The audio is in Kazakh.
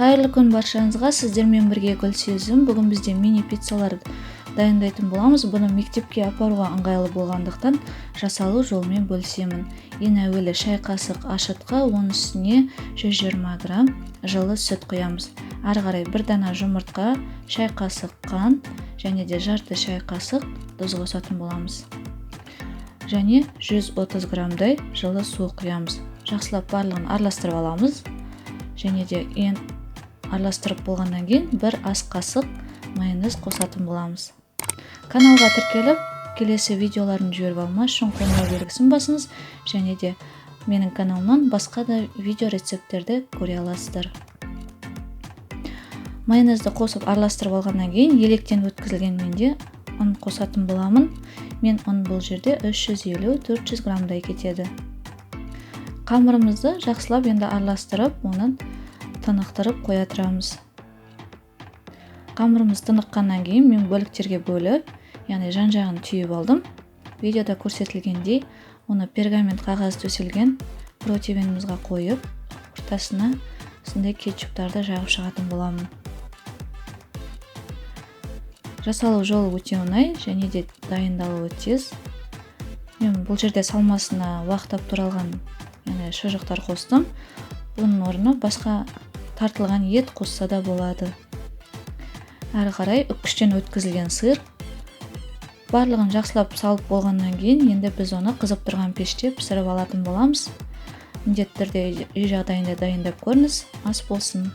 Қайырлы күн баршаңызға, сіздермен бірге Гүлсезім. Бүгін бізде мини пиццалар дайындайтын боламыз. Бұны мектепке апаруға ыңғайлы болғандықтан жасалу жолымен бөлісемін. Ең әуелі шай қасық ашытқы, оның үстіне 120 грамм жылы сүт құямыз. Ары қарай бір дана жұмыртқа, шай қасық қант және де жарты шай қасық тұз қосатын боламыз. Және 130 граммдай жылы су құямыз. Жақсылап барлығын араластырып аламыз. Және де араластырып болғаннан кейін бір ас қасық майонез қосатын боламыз. Каналға тіркеліп, келесі видеоларын жіберіп алмас үшін қоңырау белгісін басыңыз, және де менің каналымнан басқа да видео рецепттерді көре аласыздар. Майонезді қосып араластырып алғаннан кейін електен өткізілген менде ұн қосатын боламын. Мен ұн бұл жерде 350-400 граммдай кетеді. Қамырымызды жақсылап енді араластырып, оны тынықтырып қоя тұрамыз. Қамырымыз тыныққаннан кейін мен бөліктерге бөліп, яғни жан-жағын түйіп алдым. Видеода көрсетілгендей, оны пергамент қағаз төселген противенімізге қойып, ортасына осындай кетчуптарды жағып шығатын боламын. Жасалу жолы өте оңай және де дайындалуы тез. Мен бұл жерде салмасына уақыттап туралған шұжықтар қостым. Бұның орнына басқа тартылған ет қосса да болады. Әрі қарай үккіштен өткізілген сыр. Барлығын жақсылап салып болғаннан кейін, енді біз оны қызып тұрған пеште пісіріп алатын боламыз. Міндетті түрде үй жағдайында дайындап көріңіз, ас болсын.